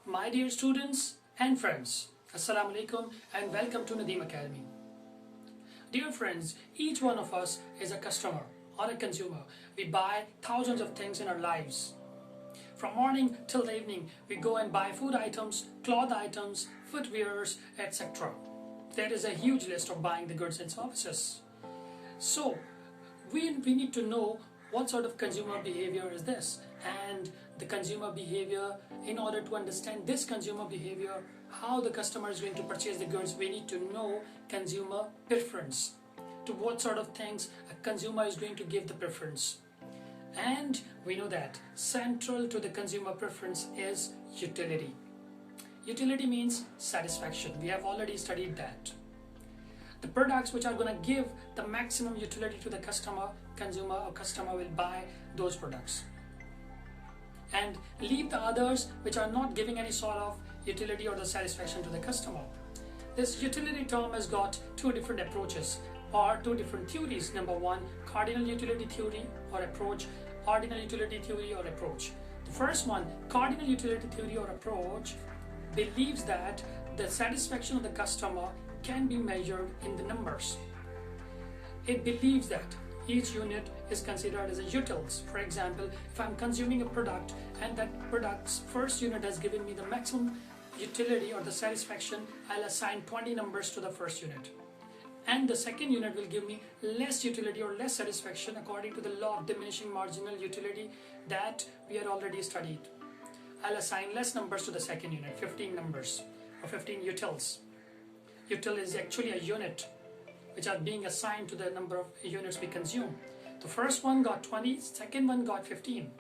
My dear students and friends, Assalamu alaikum and welcome to Nadeem Academy. Dear friends, each one of us is a customer or a consumer. We buy thousands of things in our lives. From morning till the evening, we go and buy food items, cloth items, footwears, etc. There is a huge list of buying the goods and services. So, we need to know what sort of consumer behavior is this, and the consumer behavior, in order to understand this consumer behavior, how the customer is going to purchase the goods, we need to know consumer preference, to what sort of things a consumer is going to give the preference. And we know that central to the consumer preference is utility. Utility means satisfaction. We have already studied that. The products which are going to give the maximum utility to the consumer will buy those products and leave the others which are not giving any sort of utility or the satisfaction to the customer. This utility term has got two different approaches or two different theories. Number one, cardinal utility theory or approach, ordinal utility theory or approach. The first one, cardinal utility theory or approach, believes that the satisfaction of the customer can be measured in the numbers. It believes that each unit is considered as a utils. For example, if I'm consuming a product and that product's first unit has given me the maximum utility or the satisfaction, I'll assign 20 numbers to the first unit. And the second unit will give me less utility or less satisfaction according to the law of diminishing marginal utility that we had already studied. I'll assign less numbers to the second unit, 15 numbers or 15 utils. Util is actually a unit which are being assigned to the number of units we consume. The first one got 20, second one got 15.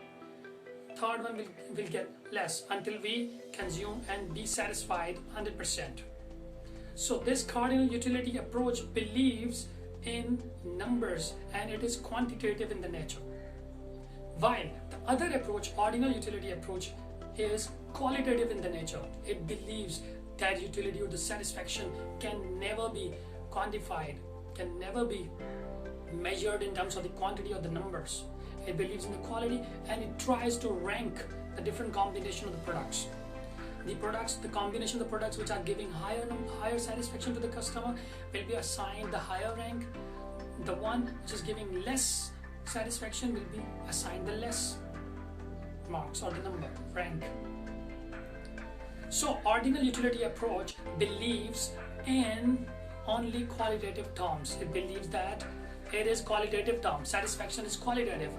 Third one will get less until we consume and be satisfied 100%. So this cardinal utility approach believes in numbers and it is quantitative in the nature. While the other approach, ordinal utility approach, is qualitative in the nature. It believes that utility or the satisfaction can never be quantified, can never be measured in terms of the quantity or the numbers. It believes in the quality and it tries to rank the different combination of the products. The combination of the products which are giving higher satisfaction to the customer will be assigned the higher rank. The one which is giving less satisfaction will be assigned the less marks or the number, rank. So ordinal utility approach believes in only qualitative terms. It believes that it is qualitative terms. Satisfaction is qualitative.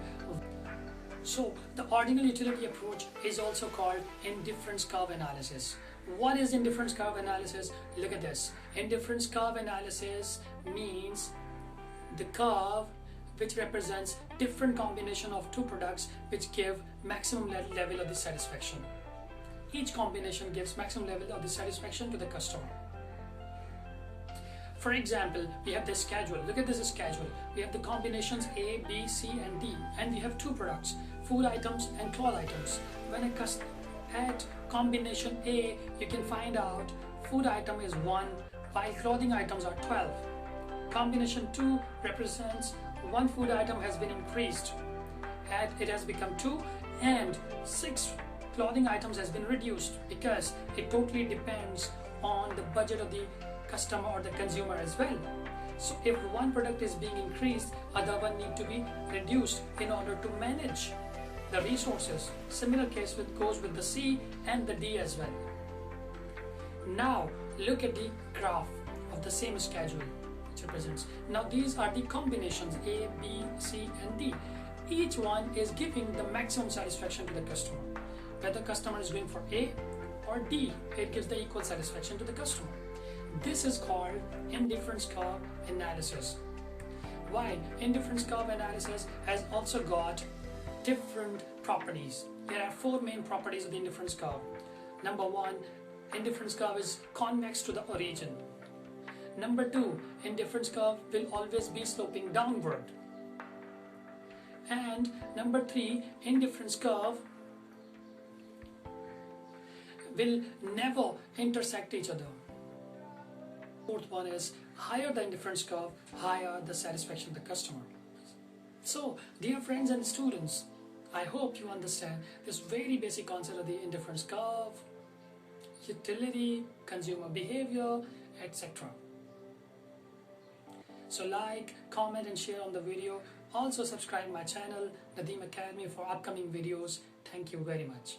So the ordinal utility approach is also called indifference curve analysis. What is indifference curve analysis? Look at this. Indifference curve analysis means the curve which represents different combination of two products which give maximum level of the satisfaction. Each combination gives maximum level of the satisfaction to the customer. For example, we have this schedule. Look at this schedule. We have the combinations A, B, C and D, and we have two products, food items and cloth items. When at combination A, you can find out food item is 1 while clothing items are 12. Combination 2 represents one food item has been increased and it has become 2, and 6 clothing items has been reduced because it totally depends on the budget of the customer or the consumer as well. So if one product is being increased, other one need to be reduced in order to manage the resources. Similar case goes with the C and the D as well. Now look at the graph of the same schedule which represents. Now these are the combinations A, B, C and D. Each one is giving the maximum satisfaction to the customer. Whether customer is going for A or D, it gives the equal satisfaction to the customer. This is called indifference curve analysis. Why? Indifference curve analysis has also got different properties. There are 4 main properties of the indifference curve. Number 1, indifference curve is convex to the origin. Number 2, indifference curve will always be sloping downward. And number 3, indifference curve will never intersect each other. Fourth one is higher the indifference curve, higher the satisfaction of the customer. So, dear friends and students, I hope you understand this very basic concept of the indifference curve utility, consumer behavior, etc. So like, comment and share on the video. Also subscribe my channel Nadeem Academy for upcoming videos. Thank you very much.